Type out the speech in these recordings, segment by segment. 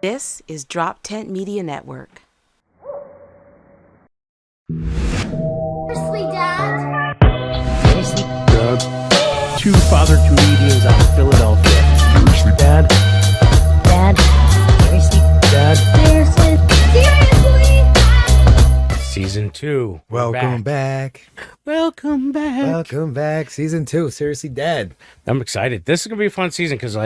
This is Drop Tent Media Network. Seriously, Dad? Seriously, Dad? Two father comedians out of Philadelphia. Seriously, Dad? Dad? Seriously, Dad? Seriously? Season 2. We're Welcome back. Welcome back. Welcome back. Season 2. Seriously, Dad. I'm excited. This is going to be a fun season because,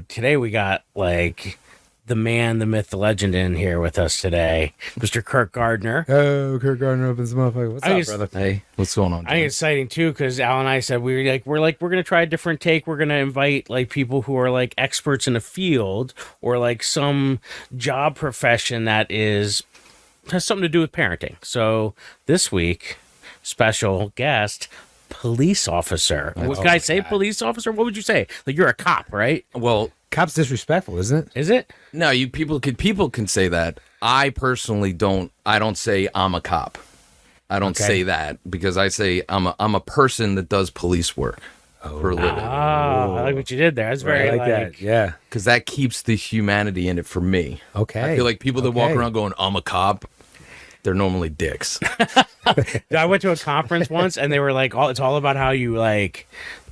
today we got, the man, the myth, the legend in here with us today, Mr. Kirke Gardner. Oh, Kirke Gardner opens the motherfucker. What's up, brother? Hey, what's going on? I think it's exciting too because Al and I said we're going to try a different take. We're going to invite people who are experts in a field or some job profession that has something to do with parenting. So this week, special guest, police officer. Can I say police officer? What would you say? You're a cop, right? Well, Cop's disrespectful, isn't it? Is it? no, people can say that. I personally don't. I don't say I'm a cop. I don't say that because I say I'm a person that does police work for a living. Oh, I like what you did there. That's very I like that. Yeah. Because that keeps the humanity in it for me. Okay. I feel like people that walk around going, I'm a cop, they're normally dicks. I went to a conference once and they were it's all about how you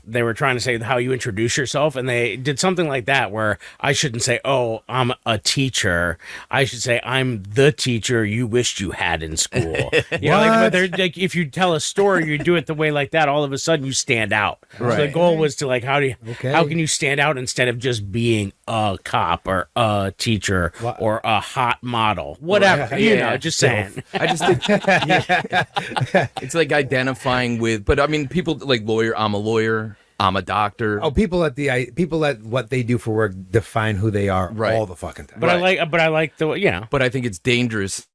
they were trying to say how you introduce yourself, and they did something like that where I shouldn't say, oh, I'm a teacher. I should say, I'm the teacher you wished you had in school. But they're if you tell a story, you do it the way like that, all of a sudden you stand out. Right. So the goal was to how can you stand out instead of just being a cop or a teacher or a hot model, whatever, just saying. I just think it's identifying with, but I mean, people lawyer, I'm a lawyer. I'm a doctor. Oh, people let what they do for work define who they are Right. all the fucking time. But I like the But I think it's dangerous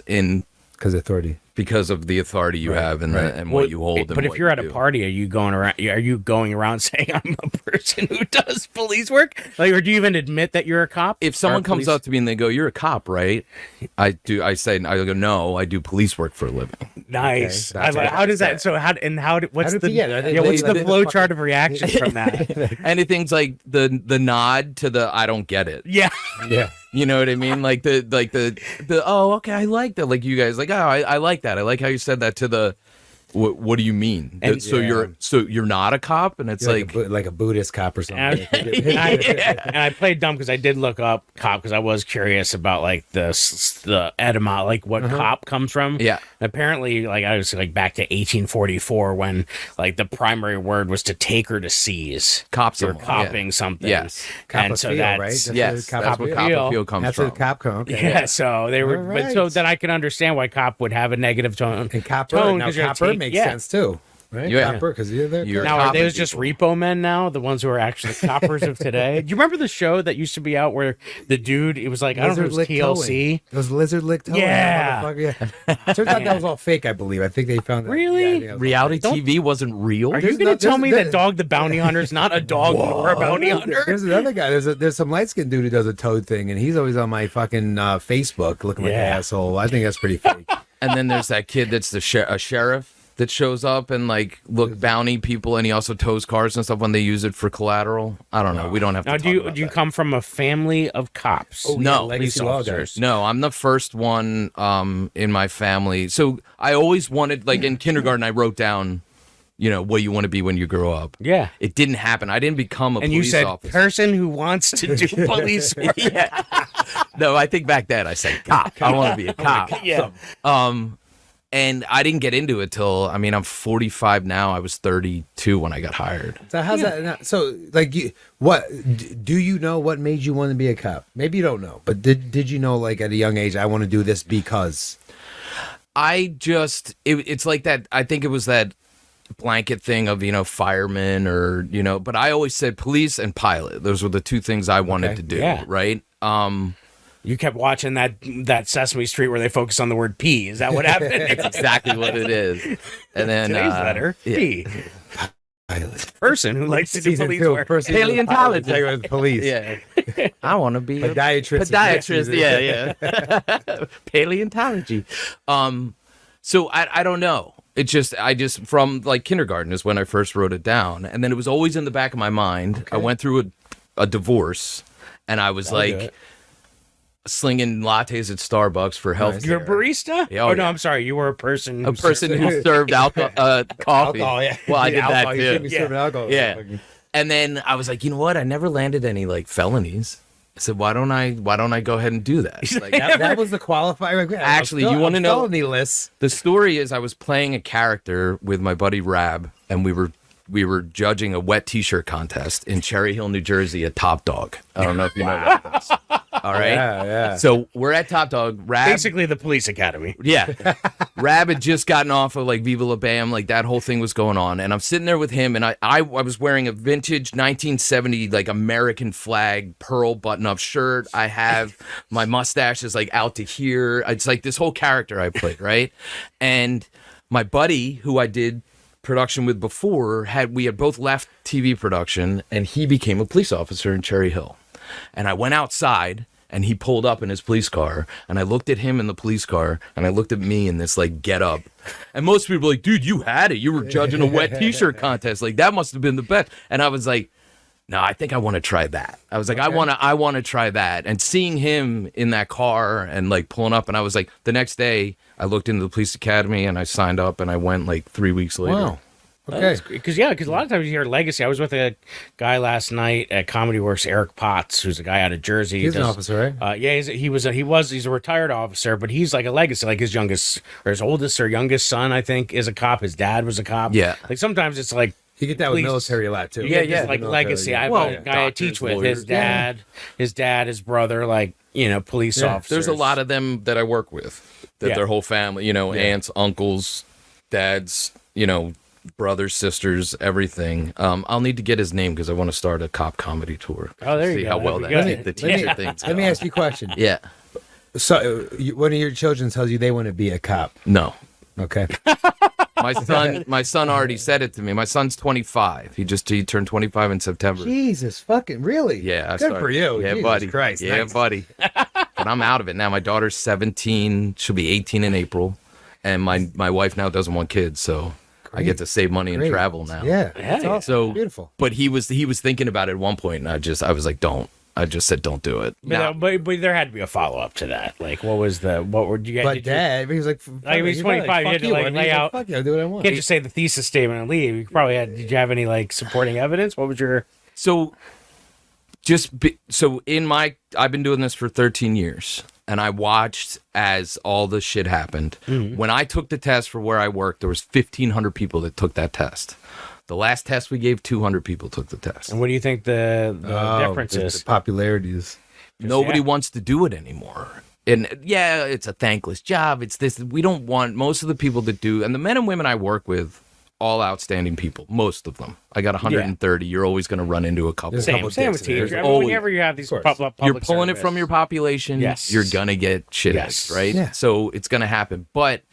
Because authority. because of the authority you have and what you hold. But and if what you're you at a do. party, are you going around saying I'm a person who does police work? Or do you even admit that you're a cop? If someone comes up to me and they go, "You're a cop, right?" I go, "No, I do police work for a living." Nice. Okay, How does that? So what's the flow chart of reaction from that? Anything's like the nod to the I don't get it. Yeah. Yeah. You know what I mean? The oh, okay, I like that. Like you guys, I like that. I like how you said that to the. What do you mean? And- so you're not a cop, and it's You're like a Buddhist cop or something. And I played dumb because I did look up cop because I was curious about the etymology, what cop comes from. Yeah. And apparently, I was back to 1844 when the primary word was to take or to seize. Cop You're someone, coping yeah. something. Yes. And so Copperfield, that's right? That's Yes, where that's where Copperfield Copperfield comes That's from. where the cop comes. Okay. Yeah, so they were, All but so right. that I can understand why cop would have a negative tone. And copper, tone now 'cause you're copper take- makes yeah. sense too, right? Yeah. Copper, because you're there. You're Now, are copping those just people. repo men now? The ones who are actually coppers of today? Do you remember the show that used to be out where the dude, it was I don't know if it was TLC. Those lizard lick towing. Yeah. Motherfucker, yeah. Turns out that was all fake, I believe. I think they found that. Really? Yeah, I think that was all Reality fake. TV wasn't real. Are you There's going to no- tell there's- me there- that Dog the Bounty Hunter is not a dog nor a bounty hunter? There's another guy. There's some light skinned dude who does a toad thing, and he's always on my fucking Facebook looking like an Yeah. asshole. I think that's pretty fake. And then there's that kid that's a sheriff that shows up and look bounty people, and he also tows cars and stuff when they use it for collateral. I don't know. We don't have to. Now, talk do about you that. come from a family of cops? Oh, No. yeah, Police legacy law officers. guys. No, I'm the first one in my family. So I always wanted, in kindergarten, I wrote down, what you want to be when you grow up. Yeah. It didn't happen. I didn't become a And you police said officer. person who wants to do police work. Yeah. No, I think back then I said cop. I want to be a cop. Yeah. And I didn't get into it till, I'm 45 now. I was 32 when I got hired. So how's that? So do you know what made you want to be a cop? Maybe you don't know, but did you know at a young age I want to do this because? It's like that. I think it was that blanket thing of, fireman or, but I always said police and pilot. Those were the two things I wanted to do. Yeah. Right. You kept watching that Sesame Street where they focus on the word P. Is that what happened? That's exactly what it is. And then Today's letter, yeah. P. Pilot. Person who likes to do Season police 2, work. first Paleontologist. season with police. Yeah. I want to be Podiatrist. Podiatrist, yeah. Paleontology. So I don't know. It I just from kindergarten is when I first wrote it down, and then it was always in the back of my mind. I went through a divorce, and I was do like it. slinging lattes at Starbucks for health. You're a barista? Yeah, oh, oh no, yeah. I'm sorry. You were a person. A person who served coffee. Alcohol, yeah. Well, I did Alcohol, that you shouldn't be too. serving alcohol. Yeah. And then I was like, you know what? I never landed any like felonies. I said, why don't I go ahead and do that? Like, That was the qualifier. Like, yeah, Actually, I'm you wanna I'm know- felony lists? the story is I was playing a character with my buddy Rab, and we were judging a wet T-shirt contest in Cherry Hill, New Jersey at Top Dog. I don't know if you know that. Place. All right. Yeah. So we're at Top Dog. Rab, Basically, the police academy. yeah. Rab had just gotten off of like Viva La Bam, like that whole thing was going on, and I'm sitting there with him, and I was wearing a vintage 1970 like American flag pearl button-up shirt. I have my mustache is like out to here. It's like this whole character I played, right? And my buddy, who I did production with before, we had both left TV production, and he became a police officer in Cherry Hill. And I went outside, and he pulled up in his police car, and I looked at him in the police car, and I looked at me in this like get up. And most people were like, dude, you had it. You were judging a wet T-shirt contest. Like that must have been the best. And I was like, no, I think I want to try that. I was like, I want to try that. And seeing him in that car and like pulling up, and I was like, the next day I looked into the police academy and I signed up, and I went like 3 weeks later. Wow. Okay. Because a lot of times you hear legacy. I was with a guy last night at Comedy Works, Eric Potts, who's a guy out of Jersey. He's an officer, right? Yeah, he's a retired officer, but he's like a legacy. Like his oldest or youngest son, I think, is a cop. His dad was a cop. Yeah. Like sometimes it's like You get that with police- military a lot too. you get yeah, this, like military, legacy. yeah. I have Well, a guy I doctors, teach with. lawyers. His dad, his brother, like police officers. There's a lot of them that I work with, that Yeah. their whole family, aunts, uncles, dads, brothers, sisters, everything. I'll need to get his name because I want to start a cop comedy tour. Oh, there you See go. how well That'd be that good. the teacher thing's Let me going. ask you a question. Yeah. So, one of your children tells you they want to be a cop. No. Okay. My son already said it to me. My son's 25. He turned 25 in September. Jesus fucking really? Yeah, Good for you. Yeah, Jesus buddy. Christ. Yeah, Nice. buddy. But I'm out of it now. My daughter's 17. She'll be 18 in April, and my wife now doesn't want kids, so I get to save money and Great. travel now. Yeah. That's Yeah. awesome. So Beautiful. But he was thinking about it at one point, and I was like, don't. I just said, don't do it. But, but there had to be a follow up to that. Like, what were you guys? But dad, he was like, Like, he's 25, you had to, like, lay out- Fuck you, I'll do what I want. can't just say the thesis statement and leave. You probably did you have any like supporting evidence? What was your? So I've been doing this for 13 years, and I watched as all the shit happened. When I took the test for where I worked, there was 1,500 people that took that test. The last test we gave, 200 people took the test. And what do you think the difference the is? popularity is. Nobody yeah. wants to do it anymore. And yeah, it's a thankless job. It's this. We don't want most of the people that do, and the men and women I work with, all outstanding people. Most of them. I got 130. You're always going to run into a couple. There's a couple Same dicks with in there. teachers. I There's mean, always- whenever you have these course. public You're pulling it service. from your population. Yes. You're gonna get shit, Yes. right? Yeah. So it's gonna happen. But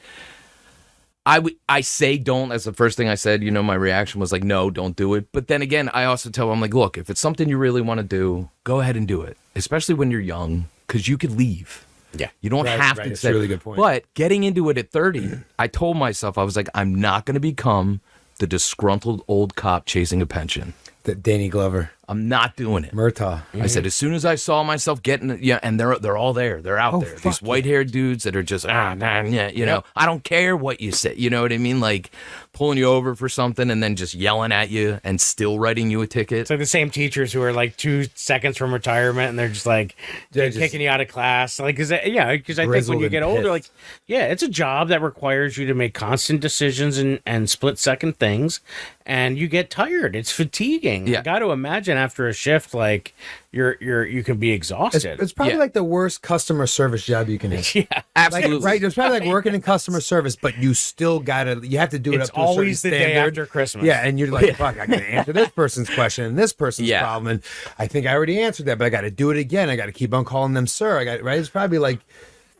I say don't as the first thing I said. My reaction was like, no, don't do it. But then again, I also tell them like, look, if it's something you really want to do, go ahead and do it. Especially when you're young, because you could leave. Yeah. You don't Right, have right. to. It's a really good point. But getting into it at 30, I told myself, I was like, I'm not going to become the disgruntled old cop chasing a pension. The Danny Glover, I'm not doing it. Murtaugh. I said, as soon as I saw myself getting, and they're all there. They're out there. These fuck yeah. white-haired dudes that are just, yeah, I don't care what you say. You know what I mean? Like pulling you over for something and then just yelling at you and still writing you a ticket. It's like the same teachers who are like 2 seconds from retirement and they're just like They're just kicking you out of class. Like, because I think when grizzled you and get older, pissed. like, yeah, it's a job that requires you to make constant decisions and split second things, and you get tired. It's fatiguing. Yeah. I got to imagine after a shift, like you can be exhausted. It's probably Yeah. like the worst customer service job you can have. yeah. Absolutely. Like, right? It's probably like working in customer service, but you still you have to do it It's up to a certain always the day standard. after Christmas. Yeah, and you're like, fuck, I gotta answer this person's question and this person's Yeah. problem, and I think I already answered that, but I gotta do it again. I gotta keep on calling them sir. Right? It's probably like,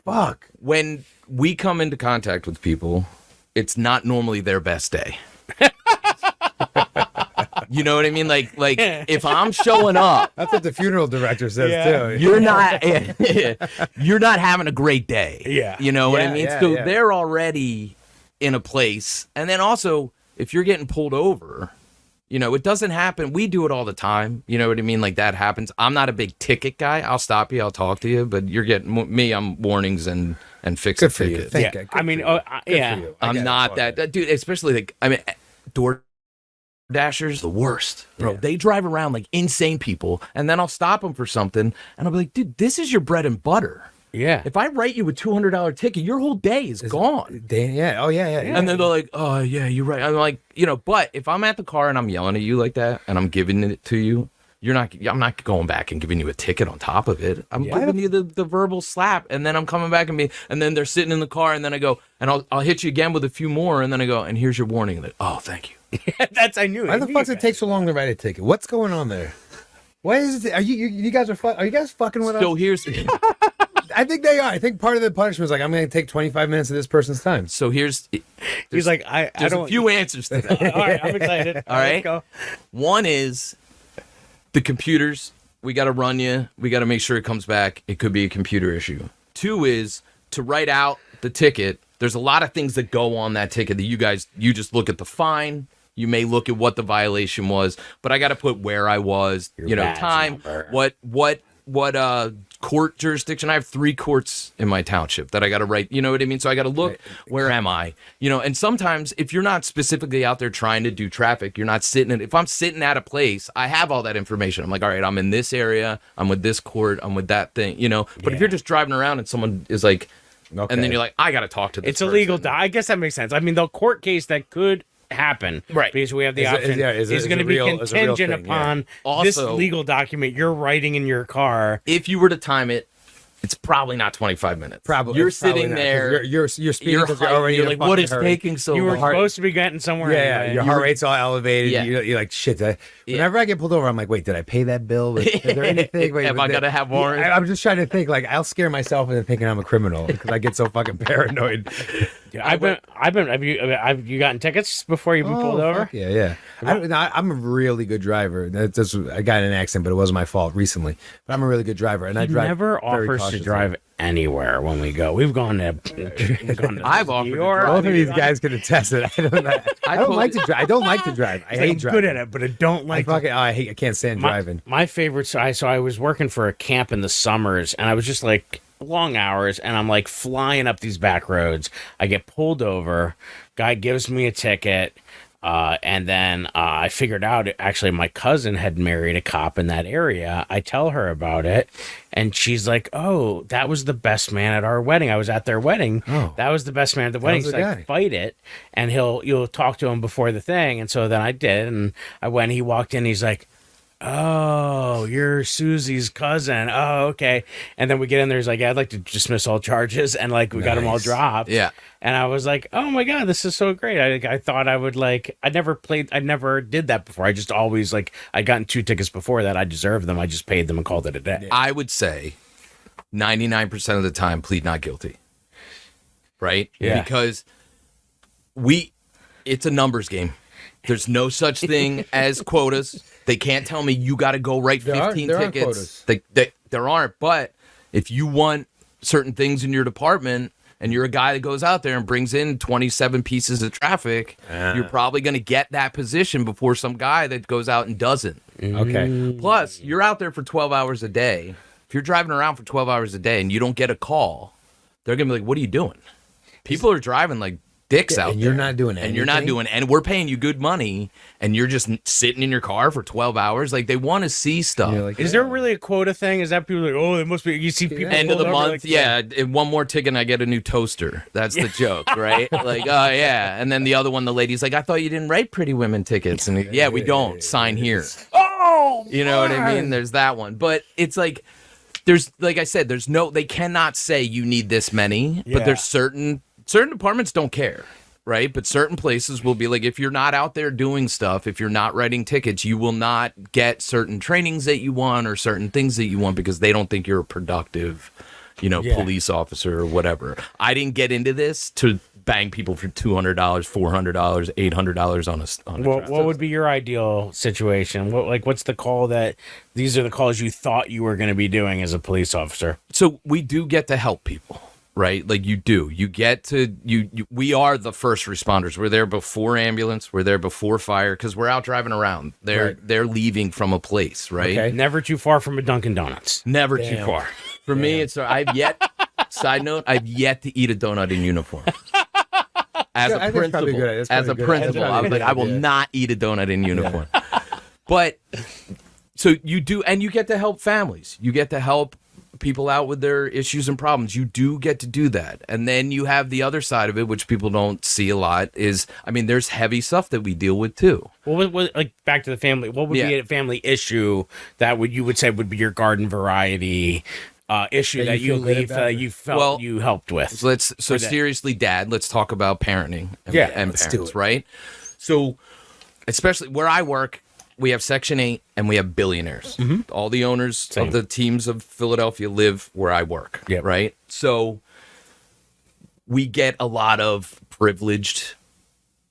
fuck. When we come into contact with people, it's not normally their best day. You know what I mean? Like if I'm showing up, That's what the funeral director says too. you're not having a great day. Yeah. You know what I Yeah, mean? yeah, So yeah. they're already in a place. And then also, if you're getting pulled over You know, it doesn't happen. We do it all the time. You know what I mean? Like that happens. I'm not a big ticket guy. I'll stop you. I'll talk to you. But you're getting me. I'm warnings and fix Good it for for you. you. Thank Yeah. you. I mean, yeah. I'm not that dude. Especially like door dashers, the worst, bro. Yeah. They drive around like insane people, and then I'll stop them for something, and I'll be like, dude, this is your bread and butter. Yeah. If I write you a $200 ticket, your whole day is gone. Yeah. Oh, yeah. And then they're like, oh, yeah, you're right. I'm like, you know, but if I'm at the car and I'm yelling at you like that and I'm giving it to you, I'm not going back and giving you a ticket on top of it. I'm giving you the verbal slap, and then I'm coming back and then they're sitting in the car, and then I go, and I'll hit you again with a few more, and then I go, and here's your warning. Like, oh, thank you. I knew it. Why the fuck does it take so long to write a ticket? What's going on there? Why is it? Are you guys are you guys fucking with So us? here's I think they are. I think part of the punishment is like, I'm going to take 25 minutes of this person's time. He's like, I there's don't. a few answers to that. All right, I'm excited. All right. Let's go. One is the computers. We got to run you. We got to make sure it comes back. It could be a computer issue. Two is to write out the ticket. There's a lot of things that go on that ticket that you just look at the fine. You may look at what the violation was, but I got to put where I was, badge time, number. what court jurisdiction. I have 3 courts in my township that I got to write. You know what I mean? So I got to look, where am I? You know, and sometimes if you're not specifically out there trying to do traffic, you're not if I'm sitting at a place, I have all that information. I'm like, all right, I'm in this area. I'm with this court. I'm with that thing, you know. But if you're just driving around and someone is like, and then you're like, I got to talk to this It's illegal. person. I guess that makes sense. I mean, the court case that could happen, Right. Because we have the Is it- option is is it going to be real- is it a real contingent thing? Yeah. upon this Also- legal document you're writing in your car. If you were to time it, it's probably not 25 minutes. Probably. You're it's probably sitting not, 'cause there. You're speeding You're, because you're already in a like, what fucking is hurry. taking so You were long? supposed to be getting somewhere. Yeah, anyway. your heart rate's all elevated. Yeah. You're like, shit. Whenever I get pulled over, I'm like, wait, did I pay that bill? Is there anything? Wait, Am I gonna have warrants? I'm just trying to think. Like, I'll scare myself into thinking I'm a criminal because I get so fucking paranoid. Have you gotten tickets before you've been pulled over? Fuck yeah. I'm a really good driver. I got in an accident, but it wasn't my fault recently. But I'm a really good driver, and I He drive. never very offers to cautiously. drive anywhere when we go. We've gone to. I've offered to drive. Both of these guys can attest it. I don't told like you- to drive. I don't like to drive. I hate I'm driving. good at it, but I don't like. I can't stand driving. My favorite. So I was working for a camp in the summers, and I was just like long hours, and I'm like flying up these back roads. I get pulled over. Guy gives me a ticket. And then I figured out actually my cousin had married a cop in that area. I tell her about it, and she's like, "Oh, that was the best man at our wedding. I was at their wedding. Oh. That was the best man at the wedding." was She's the like, guy. "Fight it," and you'll talk to him before the thing. And so then I did, and I went. He walked in. He's like, "Oh, you're Susie's cousin. Oh, okay." And then we get in there. He's like, "Yeah, I'd like to dismiss all charges," and like we got them all Nice. dropped. Yeah. And I was like, "Oh my god, this is so great!" I thought I would like. I never did that before. I just always like. I'd gotten 2 tickets before that. I deserved them. I just paid them and called it a day. I would say 99% of the time, plead not guilty. Right? Yeah. Because it's a numbers game. There's no such thing as quotas. They can't tell me you got to go write 15 there aren't tickets. quotas. There aren't. But if you want certain things in your department and you're a guy that goes out there and brings in 27 pieces of traffic, you're probably going to get that position before some guy that goes out and doesn't. Okay. Plus, you're out there for 12 hours a day. If you're driving around for 12 hours a day and you don't get a call, they're going to be like, what are you doing? People are driving like dicks out And there. you're not doing And you're not anything? doing, and we're paying you good money, and you're just sitting in your car for 12 hours. Like, they want to see stuff. You're like, Is there really a quota thing? Is that people like, oh, it must be? You see people End of the pulled over, month, like, yeah. And one more ticket and I get a new toaster. That's the joke, right? Like, oh, yeah. And then the other one, the lady's like, I thought you didn't write Pretty Women tickets. And yeah, we don't. Sign here. Oh, You know what I mean? There's that one. But it's like, like I said, they cannot say you need this many, Yeah. but there's certain departments don't care. Right. But certain places will be like, if you're not out there doing stuff, if you're not writing tickets, you will not get certain trainings that you want or certain things that you want because they don't think you're a productive, Yeah. police officer or whatever. I didn't get into this to bang people for $200, $400, $800 on a What would be your ideal situation? What's the call that these are the calls you thought you were going to be doing as a police officer? So we do get to help people. right? Like you do. You get to we are the first responders. We're there before ambulance. We're there before fire because we're out driving around. They're leaving from a place, right? Okay. Never too far from a Dunkin' Donuts. Never too far. For me, it's I've yet. Side note: I've yet to eat a donut in uniform. As Yeah, a I think it's probably principal, good. That's as a probably good. principal, That's I was probably like, I will good, yeah. not eat a donut in uniform. But so you do, and you get to help families. You get to help people out with their issues and problems. You do get to do that. And then you have the other side of it, which people don't see a lot, is, I mean, there's heavy stuff that we deal with too. What like back to the family? What would be a family issue that you would say would be your garden variety issue That that you you feel good leave about? you felt Well, you helped with? So seriously, Dad, let's talk about parenting and, Yeah, and let's do parents, it. right? So, especially where I work, we have Section 8 and we have billionaires. All the owners of the teams of Philadelphia live where I work, Yep. right? So we get a lot of privileged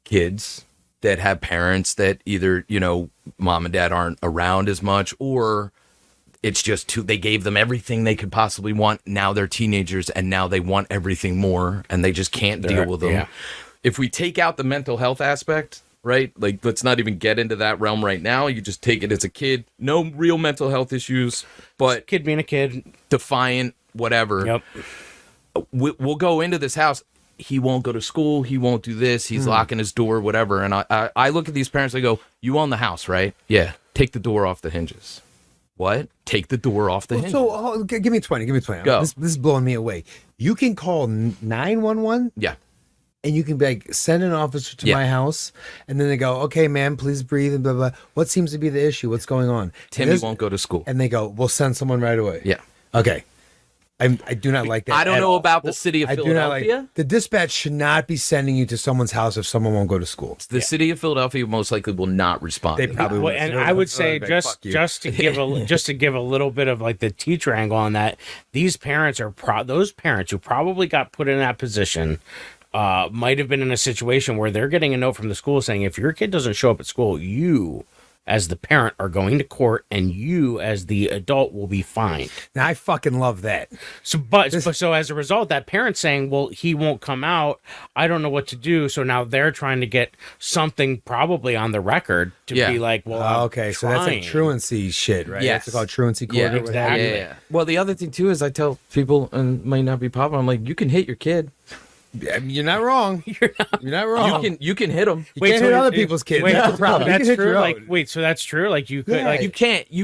kids that have parents that either, mom and dad aren't around as much, or it's just they gave them everything they could possibly want. Now they're teenagers and now they want everything more and they just can't deal with them. yeah. If we take out the mental health aspect, right? Like, let's not even get into that realm right now. You just take it as a kid. No real mental health issues, but Kid being a kid. defiant, whatever. Yep. We'll go into this house. He won't go to school. He won't do this. He's locking his door, whatever. And I look at these parents. I go, you own the house, right? Yeah. Take the door off the hinges. What? Take the door off the hinges. So give me 20. Give me 20. Go. This is blowing me away. You can call 911 Yeah. and you can be like, send an officer to Yeah. my house, and then they go, okay, ma'am, please breathe, and blah, blah. What seems to be the issue? What's going on? Timmy won't go to school. And they go, we'll send someone right away. Yeah. Okay. I do not like that. I don't at know all. about the city of I do not like Philadelphia. the dispatch should not be sending you to someone's house if someone won't go to school. The city of Philadelphia most likely will not respond. They to that. probably Well, will. and So I would they're say like, just "Fuck you." just to give a little bit of like the teacher angle on that, these parents are those parents who probably got put in that position might have been in a situation where they're getting a note from the school saying, if your kid doesn't show up at school, you as the parent are going to court and you as the adult will be fined. Now I fucking love that. So as a result, that parent saying, well, he won't come out, I don't know what to do. So now they're trying to get something probably on the record to Yeah. be like, well, Oh, I'm okay, so that's like trying. truancy shit, right? Yes. That's called truancy court. Yeah, or what have you. exactly. Well, the other thing too is I tell people, and it might not be popular, I'm like, you can hit your kid. Yeah, you're not wrong. You're not wrong. You can hit them. You can't hit so other it- people's kids. Wait, That's the problem. You That's can hit true. your Like, own. wait, so that's true. Like you could, Yeah. like, You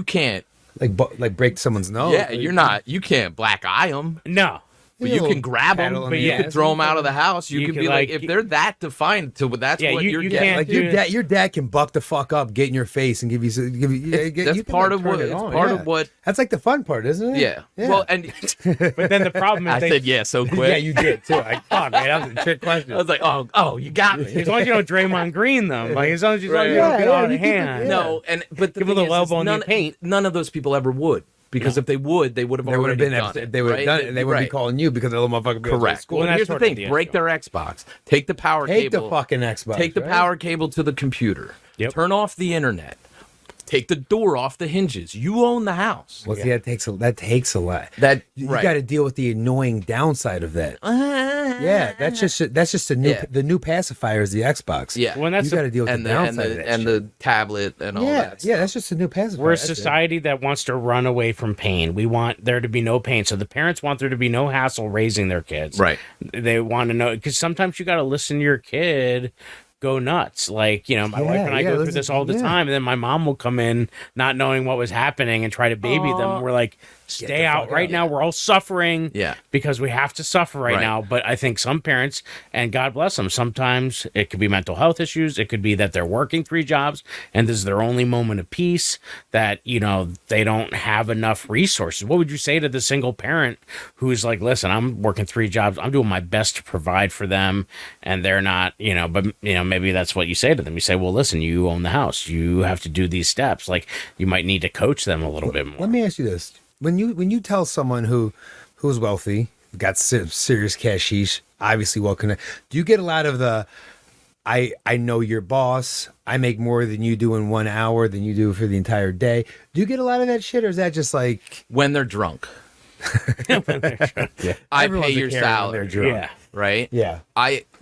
can't. like break someone's nose. Yeah, you're not. You can't black eye them. no. But Yeah, you a can little grab them. paddle on But the you ass. can throw them out of the house. You, You can can, be like, like, if they're that defiant, to that's Yeah, what you you're can't getting. Like your dad can buck the fuck up, get in your face, and give you. That's you can, part like, of turn what. it It's on, part yeah. of what. That's like the fun part, isn't it? Yeah. Well, and But then the problem is I said yeah so quick. yeah, you did too. Like, fuck, man, that was a trick question. I was like, oh, you got me. as long as you don't Draymond Green them, like as long as you Right. don't Yeah, get yeah, out you of keep it- hand. yeah. No, but the Give a thing little is, elbow in the none, paint. none of those people ever would, because if they would have They would already have been. done it. They would have right? done it, and they wouldn't Right. be calling you because the little motherfucker. Be Correct. School. Well, Well, that's here's the sort of thing: the break issue. their Xbox, take the power Take cable, the fucking Xbox. take the right? power cable to the computer, Yep. turn off the internet, take the door off the hinges. You own the house. Well, see, that takes a lot. That You right. got to deal with the annoying downside of that. Yeah, that's just the new Yeah. the new pacifier is the Xbox. Yeah. Well, and that's you got to deal with and the the downside and of the, that and shit. the tablet and all yeah, that. yeah, that's just a new pacifier. We're a That's it. society that wants to run away from pain. We want there to be no pain. So the parents want there to be no hassle raising their kids. Right. They want to know, because sometimes you got to listen to your kid go nuts. Like, my wife and I go through listen- this all the yeah. time. And then my mom will come in not knowing what was happening and try to baby them. We're like, stay out fuck right out. now. We're all suffering Yeah. because we have to suffer right Right. now. But I think some parents, and God bless them, sometimes it could be mental health issues. It could be that they're working 3 jobs and this is their only moment of peace, that, they don't have enough resources. What would you say to the single parent who's like, listen, I'm working 3 jobs. I'm doing my best to provide for them. And they're not, but maybe that's what you say to them. You say, well, listen, you own the house. You have to do these steps. Like, you might need to coach them a little bit more. Let me ask you this: when you tell someone who's wealthy, got serious cashish, obviously well connected, do you get a lot of the I know your boss, I make more than you do in 1 hour than you do for the entire day? Do you get a lot of that shit, or is that just like When they're drunk. I Everyone's pay a your Karen when they're salary, drunk. Yeah. right? Yeah.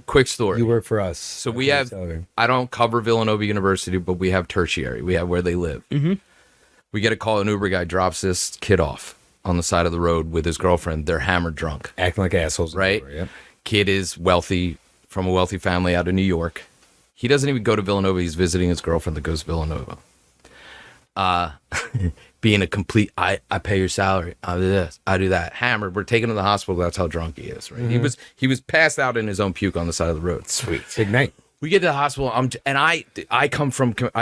Quick story. You work for us. So we have, I don't cover Villanova University, but we have tertiary. We have where they live. Mm-hmm. We get a call, an Uber guy drops this kid off on the side of the road with his girlfriend. They're hammered drunk. Acting like assholes. Right? Yep. Kid is wealthy, from a wealthy family out of New York. He doesn't even go to Villanova. He's visiting his girlfriend that goes to Villanova. Being a complete, I pay your salary. I do this. I do that. Hammered. We're taking him to the hospital. That's how drunk he is. Right? Mm-hmm. He was passed out in his own puke on the side of the road. Sweet. Big night. We get to the hospital. I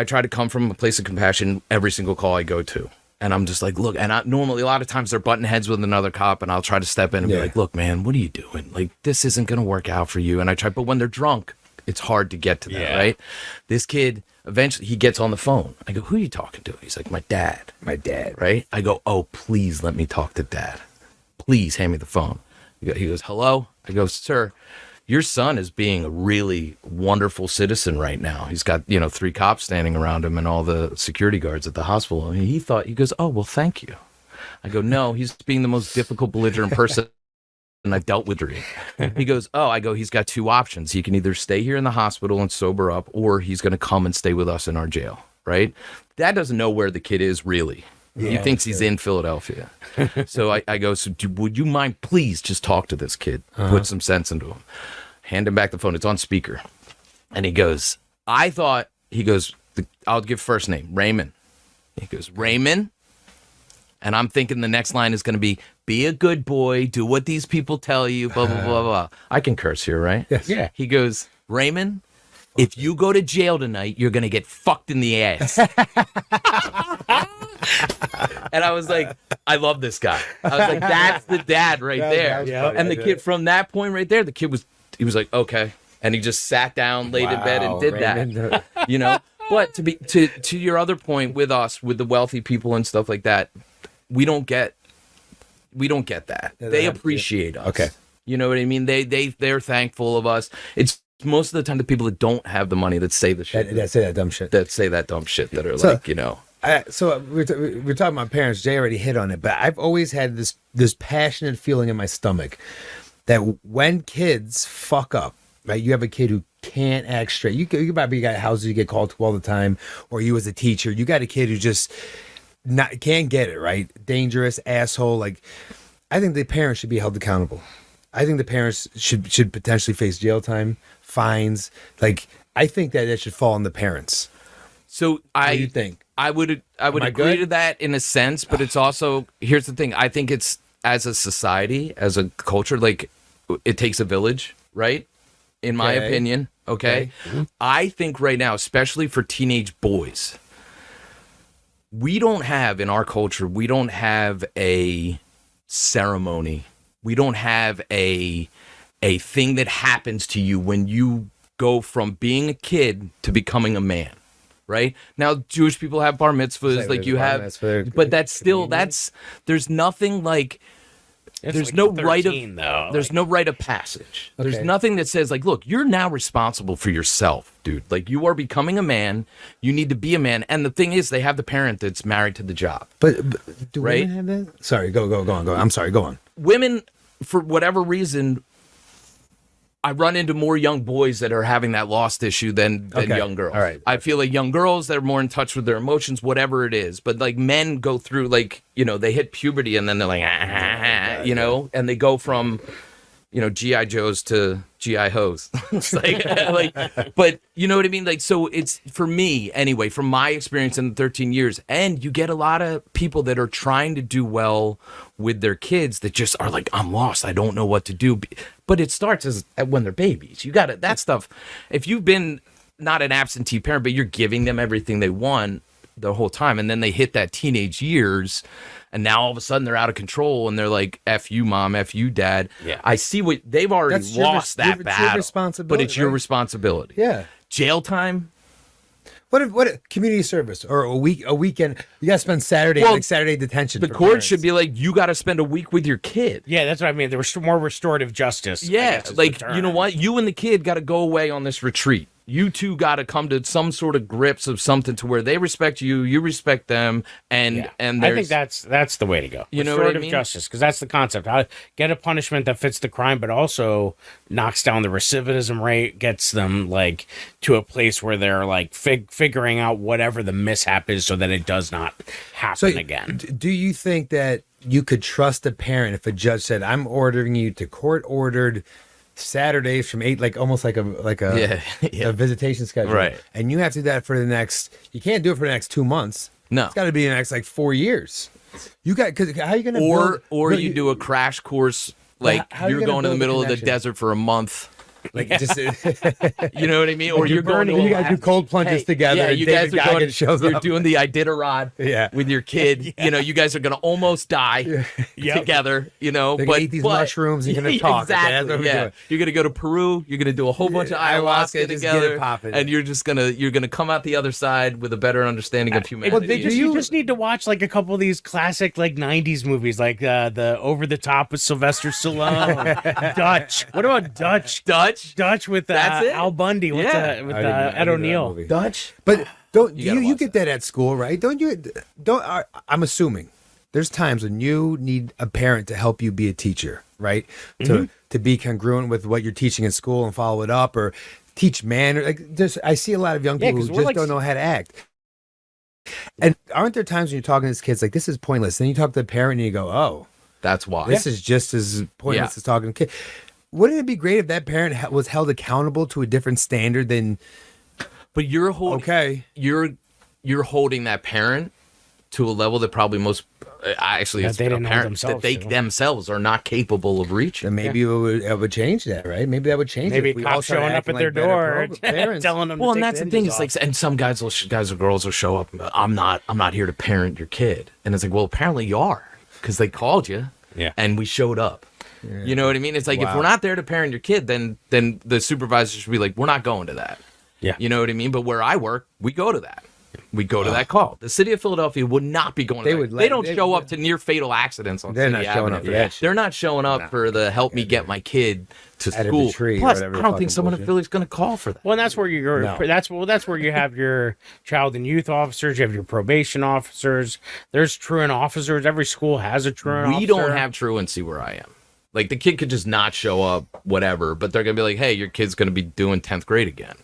try to come from a place of compassion every single call I go to. And I'm just like, look, and normally a lot of times they're butting heads with another cop, and I'll try to step in and be like, look, man, what are you doing? Like, this isn't going to work out for you. And I try, but when they're drunk, it's hard to get to that, right? This kid, eventually, he gets on the phone. I go, who are you talking to? He's like, my dad. My dad. Right? I go, oh, please let me talk to dad. Please hand me the phone. He goes, hello? I go, sir, your son is being a really wonderful citizen right now. He's got, 3 cops standing around him and all the security guards at the hospital. And he goes, oh, well, thank you. I go, no, he's being the most difficult, belligerent person I've dealt with. He goes, oh, I go, he's got 2 options. He can either stay here in the hospital and sober up, or he's going to come and stay with us in our jail, right? Dad doesn't know where the kid is really. He thinks he's in Philadelphia. So I go, so would you mind please just talk to this kid, put some sense into him. Hand him back the phone. It's on speaker. And he goes, I'll give first name, Raymond. He goes, Raymond? And I'm thinking the next line is going to be a good boy, do what these people tell you, blah, blah, blah, blah. I can curse here, right? Yes. Yeah. He goes, Raymond, if you go to jail tonight, you're going to get fucked in the ass. And I was like, I love this guy. I was like, that's the dad right there. And the kid, from that point right there, he was like, okay. And he just sat down, laid in bed, and did that. But to your other point with us, with the wealthy people and stuff like that, we don't get that. They appreciate us. Okay. You know what I mean? They're thankful of us. It's most of the time the people that don't have the money that say the shit. That say that dumb shit. That say that dumb shit that are So we're talking about parents. Jay already hit on it, but I've always had this passionate feeling in my stomach that when kids fuck up, right? You have a kid who can't act straight. You probably got houses you get called to all the time, or you as a teacher, you got a kid who just can't get it right. Dangerous asshole. Like, I think the parents should be held accountable. I think the parents should potentially face jail time, fines. Like, I think that should fall on the parents. So What do you think? I would agree good? to that in a sense, but it's also, here's the thing. I think it's, as a society, as a culture, like, it takes a village, right? In my opinion, okay? I think right now, especially for teenage boys, we don't have, in our culture, we don't have a ceremony. We don't have a thing that happens to you when you go from being a kid to becoming a man. Right? Now, Jewish people have bar mitzvahs, like you have, but that's still, there's nothing like, there's no rite of, there's no rite of passage. Okay. There's nothing that says like, look, you're now responsible for yourself, dude. Like, you are becoming a man. You need to be a man. And the thing is, they have the parent that's married to the job. But do Right? women have that? Sorry, go on. I'm sorry, go on. Women, for whatever reason, I run into more young boys that are having that lost issue than young girls. All right. I feel like young girls that are more in touch with their emotions, whatever it is. But like men go through, like, they hit puberty and then they're like, and they go from, G.I. Joes to G.I. Hoes. It's like, but you know what I mean? Like, so it's, for me anyway, from my experience in the 13 years, and you get a lot of people that are trying to do well with their kids that just are like, I'm lost. I don't know what to do. But it starts when they're babies. You got it. That stuff. If you've been not an absentee parent, but you're giving them everything they want the whole time, and then they hit that teenage years, and now all of a sudden they're out of control, and they're like, F you, mom, F you, dad. Yeah. I see what they've already lost that battle. Your responsibility, but it's your right? responsibility. Yeah. Jail time. What if community service or a weekend? You got to spend Saturday, Well, like Saturday detention. The for court parents. should be like, you got to spend a week with your kid. Yeah, that's what I mean. There was more restorative justice. I Yeah, guess is like, the term. you know what? You and the kid got to go away on this retreat. You two got to come to some sort of grips of something to where they respect you, you respect them, and I think that's the way to go. You know what I Restorative mean? justice, because that's the concept. How get a punishment that fits the crime, but also knocks down the recidivism rate, gets them like to a place where they're like figuring out whatever the mishap is, so that it does not happen again. Do you think that you could trust a parent if a judge said, "I'm ordering you to court ordered Saturdays from 8," like almost like a a visitation schedule, Right. And you have to do that for the next. You can't do it for the next 2 months. No. It's got to be the next like 4 years. You got because how are you going to or you do a crash course like how are you you're gonna going to the build a middle of the connection? desert for a month. like just You know what I mean? Or you're going to you guys do cold plunges together. Yeah, and you David guys are Goggins going. shows You're up. doing the Iditarod Yeah. with your kid. You know, you guys are going to almost die together. You know, They're but gonna eat these mushrooms. You're gonna talk. Okay, that's Exactly. what we're Yeah, doing. you're going to go to Peru. You're going to do a whole bunch of Ayahuasca, ayahuasca just get it together, popping. and you're gonna come out the other side with a better understanding of humanity. You just need to watch like a couple of these classic like '90s movies, like the Over the Top with Sylvester Stallone, Dutch. What about Dutch? Dutch with That's it. Al Bundy. With Yeah. with I didn't know- I Ed didn't know that O'Neill. movie. Dutch. But don't You gotta you watch get that at school, right? I'm assuming there's times when you need a parent to help you be a teacher, right? To be congruent with what you're teaching in school and follow it up, or teach manner. Like just I see a lot of young Yeah, people 'cause who we're just like- don't know how to act. And aren't there times when you're talking to these kids like this is pointless? Then you talk to the parent and you go, "Oh, That's why. this is just as pointless Yeah. as talking to kids." Wouldn't it be great if that parent was held accountable to a different standard than But you're holding. okay? You're holding that parent to a level that probably most actually That it's they didn't hold apparent that themselves they to. themselves are not capable of reaching. Then maybe it would change that, right? Maybe that would change. Maybe it if we cops all started showing up acting at their like better door, parents. telling them. Well, to and take that's the the thing. hinges It's off. like, and some guys or girls will show up. And go, I'm not here to parent your kid. And it's like, well, apparently you are, because they called you. Yeah. And we showed up. You know what I mean? It's like if Wow. we're not there to parent your kid, then the supervisor should be like, we're not going to that. Yeah. You know what I mean? But where I work, we go to that. We go to that call. The city of Philadelphia would not be going to They that. would They let- don't they- show up to near fatal accidents on They're City not showing Avenue. up for that shit. They're not showing up for the help me get my kid to Out of the school. tree or Plus, whatever I the don't fucking think someone in bullshit. Philly's going to call for that. Well, and that's where you're. No. That's where you have your child and youth officers. You have your probation officers. There's truant officers. Every school has a truant officer. We don't have truancy where I am. Like the kid could just not show up, whatever, but they're gonna be like, "Hey, your kid's gonna be doing 10th grade again."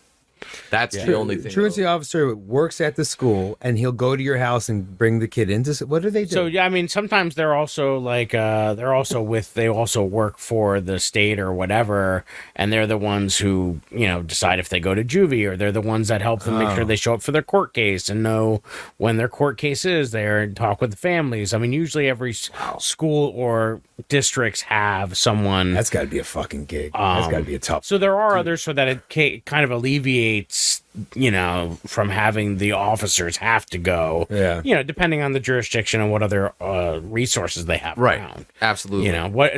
That's the only thing. Truancy officer works at the school, and he'll go to your house and bring the kid into. What do they do? So yeah, I mean, sometimes they're also like they also work for the state or whatever, and they're the ones who decide if they go to juvie, or they're the ones that help them make sure they show up for their court case and know when their court case is there and talk with the families. I mean, usually every school or districts have someone. That's got to be a fucking gig. That's got to be a tough. So there are others so that it kind of alleviates, from having the officers have to go. Yeah. Depending on the jurisdiction and what other resources they have Right. around. Absolutely.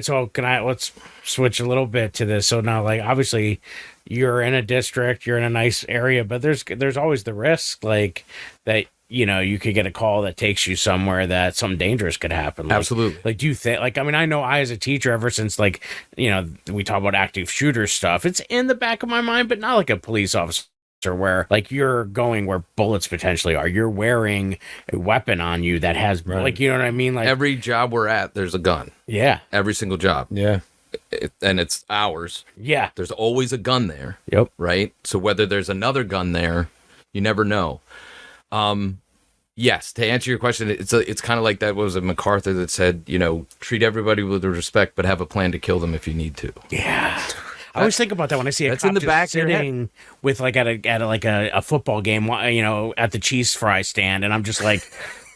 So let's switch a little bit to this. So now, like, obviously you're in a district, you're in a nice area, but there's always the risk, like, that you could get a call that takes you somewhere that something dangerous could happen. Like, Absolutely. Like, do you think, like, I mean, I know I, as a teacher, ever since, like, we talk about active shooter stuff, it's in the back of my mind, but not like a police officer where, like, you're going where bullets potentially are. You're wearing a weapon on you that has, like, you know what I mean? Like, Every job we're at, there's a gun. yeah. Every single job. Yeah. And it's ours. Yeah. There's always a gun there. Yep. Right? So whether there's another gun there, you never know. Yes, to answer your question, it's kind of like that. What was it, MacArthur, that said, treat everybody with respect, but have a plan to kill them if you need to. Yeah. I always think about that when I see a That's cop in the just back of your head. sitting with, like, at a football game, at the cheese fry stand, and I'm just like,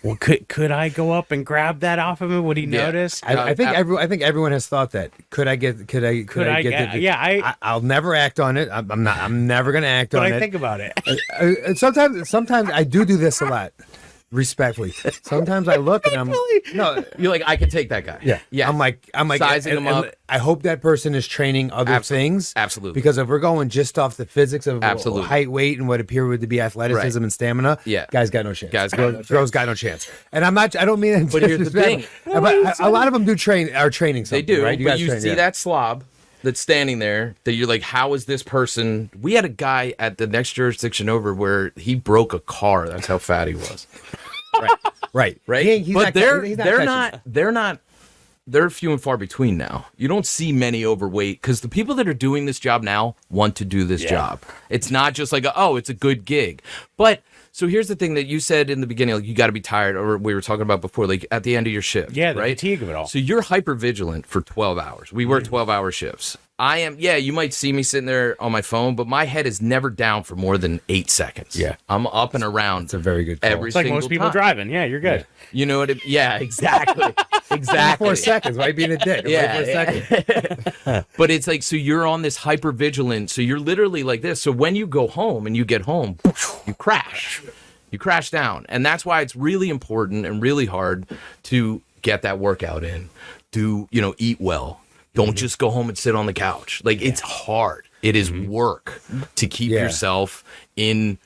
well, could I go up and grab that off of him? Would he notice? I think everyone has thought that. Could I get the, Yeah, I'll never act on it. I'm never gonna act but on I it. think about it. And sometimes I do this a lot. Respectfully, sometimes I look and I'm no. You're like, I can take that guy. Yeah. I'm like Sizing him up. I hope that person is training other things. Absolutely. Because if we're going just off the physics of Absolutely. height, weight, and what appear to be athleticism Right. and stamina, Yeah. guys got no chance. Guys got no Girls got no chance. And I don't mean it. But here's the thing. But a lot of them are training They something. do, right? You but guys you train, see yeah. that slob, that's standing there that you're like, how is this person? We had a guy at the next jurisdiction over where he broke a car. That's how fat he was. Right. Right. He's But not they're few and far between now. You don't see many overweight because the people that are doing this job now want to do this job. It's not just like, it's a good gig. But so here's the thing that you said in the beginning, like you got to be tired, or we were talking about before, like at the end of your shift. Yeah, the right? fatigue of it all. So you're hyper vigilant for 12 hours. We work 12-hour shifts. I am, you might see me sitting there on my phone, but my head is never down for more than 8 seconds. Yeah. I'm up and around. It's a very good call. Every It's like single most people time. driving. Yeah, you're good. You know what? Yeah, exactly. Exactly. 4 seconds. Why being a dick? Yeah, Wait for a second. But it's like, so you're on this hyper vigilant. So you're literally like this. So when you go home and you get home, you crash. You crash down. And that's why it's really important and really hard to get that workout in. Eat well. Don't just go home and sit on the couch. Like, it's hard. It is work to keep yourself in,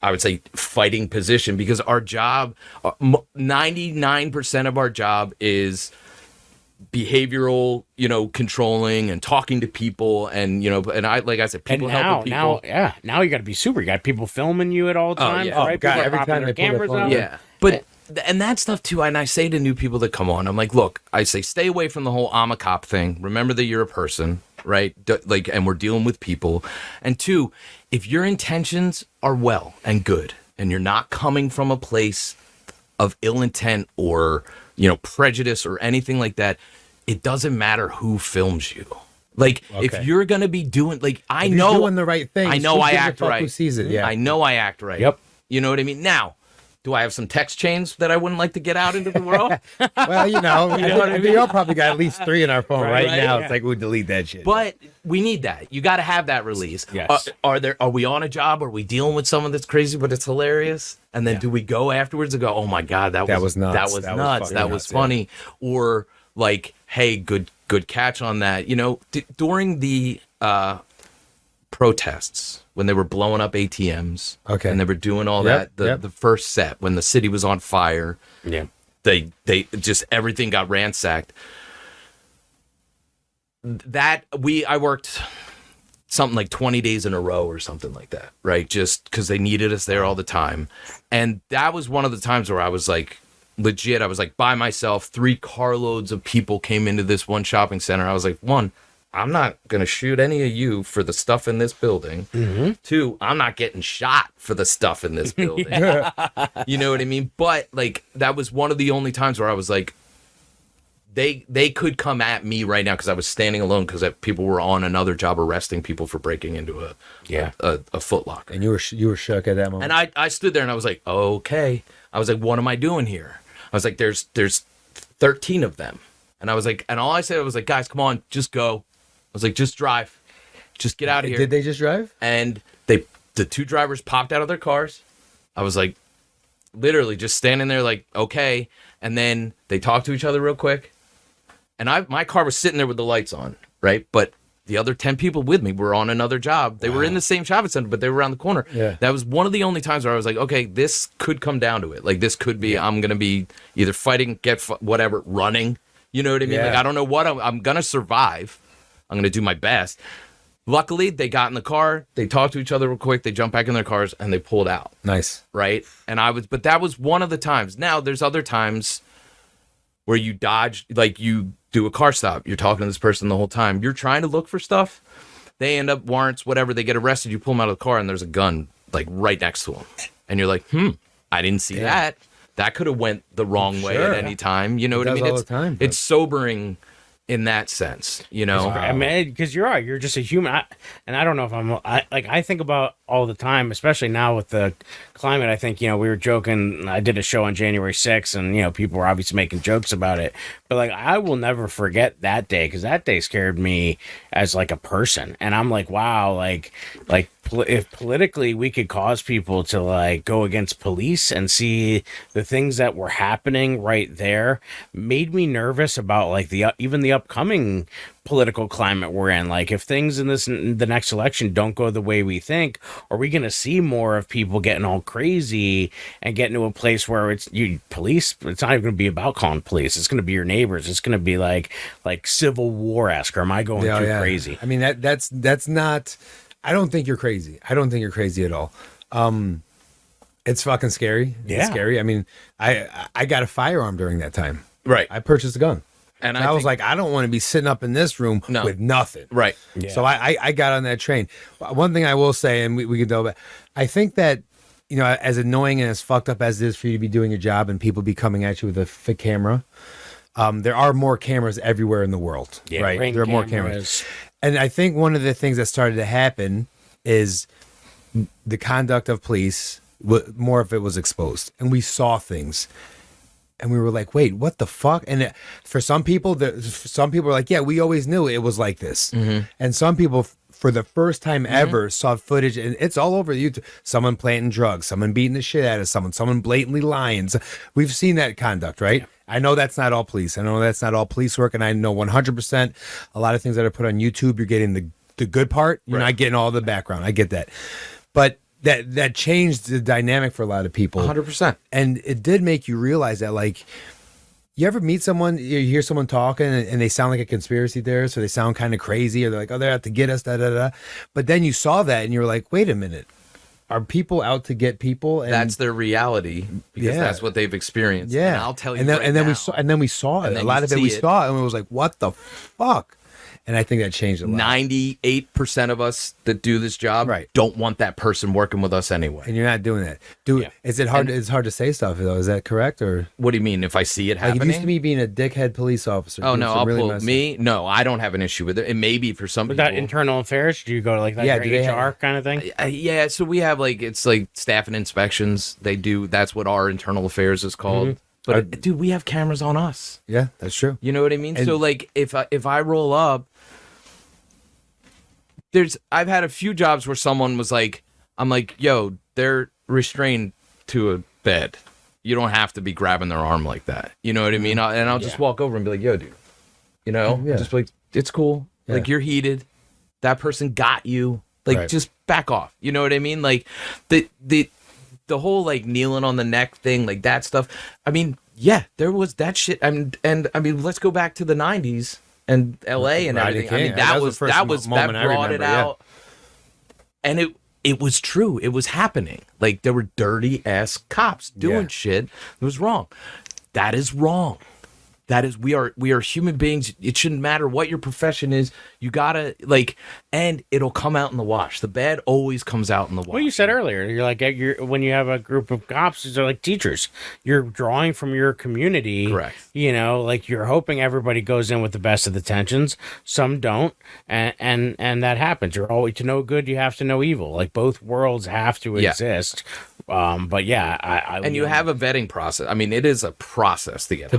I would say, fighting position, because our job, 99% of our job is behavioral, controlling and talking to people, and and like I said, people helping people. Now you got to be super. You got people filming you at all times. yeah. Right? God, People are every popping time their they pull their cameras phone out. Yeah, but and that stuff too. And I say to new people that come on, I'm like, look, I say, stay away from the whole I'm a cop thing. Remember that you're a person, right? And we're dealing with people. And two, if your intentions are well and good, and you're not coming from a place of ill intent or prejudice or anything like that, it doesn't matter who films you. Like, if you're gonna be doing, like, I If know you're doing the right thing. I know who I gives a act fuck right. Who sees it? Yeah. I know I act right. Yep. You know what I mean? Now, do I have some text chains that I wouldn't like to get out into the world? Well, we all probably got at least 3 in our phone right, Right, now. yeah. It's like we'll delete that shit. But we need that. You got to have that release. Yes. Are we on a job? Are we dealing with someone that's crazy but it's hilarious? And then do we go afterwards and go, "Oh my god, that was nuts. That was That was nuts. fucking That was nuts, yeah." funny." Or like, "Hey, good catch on that." During the protests when they were blowing up ATMs, Okay. and they were doing all Yep, that, the first set when the city was on fire, Yeah. they just, everything got ransacked. I worked something like 20 days in a row or something like that, right? Just because they needed us there all the time. And that was one of the times where I was like, legit, I was like by myself. 3 carloads of people came into this one shopping center. I was like, 1, I'm not going to shoot any of you for the stuff in this building. 2, I'm not getting shot for the stuff in this building. You know what I mean? But like, that was one of the only times where I was like, they could come at me right now because I was standing alone, because people were on another job arresting people for breaking into a Foot Locker. And you were shook at that moment. And I stood there and I was like, okay. I was like, what am I doing here? I was like, there's 13 of them. And I was like, and all I said was like, guys, come on, just go. I was like, just drive. Just get out of here. Did they just drive? And the 2 drivers popped out of their cars. I was like, literally just standing there like, okay. And then they talked to each other real quick. And my car was sitting there with the lights on, right? But the other 10 people with me were on another job. They were in the same shopping center, but they were around the corner. Yeah. That was one of the only times where I was like, okay, this could come down to it. Like, this could be, I'm going to be either fighting, whatever, running. You know what I mean? Yeah. Like, I don't know what I'm going to survive. I'm going to do my best. Luckily, they got in the car. They talked to each other real quick. They jumped back in their cars and they pulled out. Nice. Right. But that was one of the times. Now, there's other times where you dodge, like you do a car stop. You're talking to this person the whole time. You're trying to look for stuff. They end up warrants, whatever. They get arrested. You pull them out of the car and there's a gun like right next to them. And you're like, I didn't see that. That could have went the wrong way at any time. You know what I mean? All the time, it's sobering in that sense, you know? I mean, because you're right. You're just a human. And I don't know if I think about all the time, especially now with the climate. I think, we were joking. I did a show on January 6th and, people were obviously making jokes about it. But like, I will never forget that day, because that day scared me as like a person. And I'm like, wow, if politically we could cause people to like go against police and see the things that were happening right there, made me nervous about like even the upcoming political climate we're in. Like, if things in the next election don't go the way we think, are we going to see more of people getting all crazy and getting to a place where it's police? It's not even going to be about calling police. It's going to be your neighbors. It's going to be like Civil War-esque. Or am I going too crazy? I mean, that's not. I don't think you're crazy. I don't think you're crazy at all. It's fucking scary. Yeah. It's scary. I mean, I got a firearm during that time. Right. I purchased a gun. And I was like, I don't want to be sitting up in this room with nothing. Right. Yeah. So I got on that train. One thing I will say, and we could go back, I think that, as annoying and as fucked up as it is for you to be doing your job and people be coming at you with a camera, there are more cameras everywhere in the world. Yeah, right. There are more cameras. And I think one of the things that started to happen is the conduct of police, more of it was exposed. And we saw things. And we were like, wait, what the fuck? And for some people were like, yeah, we always knew it was like this. Mm-hmm. And some people, for the first time ever, saw footage, and it's all over YouTube. Someone planting drugs, someone beating the shit out of someone blatantly lying. So we've seen that conduct, right? Yeah. I know that's not all police. I know that's not all police work, and I know 100% a lot of things that are put on YouTube, you're getting the good part. You're not getting all the background. I get that. But that changed the dynamic for a lot of people. 100%. And it did make you realize that, like, you ever meet someone, you hear someone talking and they sound like a conspiracy theorist, or they sound kind of crazy, or they're like, oh, they're out to get us, da da da. But then you saw that and you're like, wait a minute. Are people out to get people? And that's their reality, because that's what they've experienced. Yeah. And I'll tell you. And then we saw it. A lot of it we saw it, and it was like, what the fuck? And I think that changed a lot. 98% of us that do this job don't want that person working with us anyway. And you're not doing that. Is it hard? It's hard to say stuff though. Is that correct? Or what do you mean? If I see it happening, it used to me being a dickhead police officer. Oh no, I'll pull me. No, I don't have an issue with it. It may be for some people. That internal affairs? Do you go to like that HR kind of thing? Yeah. So we have it's like staff and inspections. They do. That's what our internal affairs is called. Mm-hmm. But dude, we have cameras on us. Yeah, that's true. You know what I mean? And so like if I roll up. I've had a few jobs where someone was like, I'm like, yo, they're restrained to a bed. You don't have to be grabbing their arm like that. You know what I mean? I'll just walk over and be like, yo, dude, just be like, it's cool. Yeah. Like, you're heated. That person got you. Like, just back off. You know what I mean? Like the whole like kneeling on the neck thing, like that stuff. I mean, yeah, there was that shit. And I mean, let's go back to the 90s. And LA and everything. I mean, that brought it out. And it was true. It was happening. Like, there were dirty ass cops doing shit. It was wrong. That is wrong. That is, we are human beings. It shouldn't matter what your profession is. You gotta and it'll come out in the wash. The bad always comes out in the wash. Well, you said earlier, you're like, when you have a group of cops, they're like teachers. You're drawing from your community. Correct. Like, you're hoping everybody goes in with the best of intentions. Some don't, and that happens. You're always, to know good, you have to know evil. Like, both worlds have to exist. But yeah, and you have a vetting process. I mean, it is a process to get to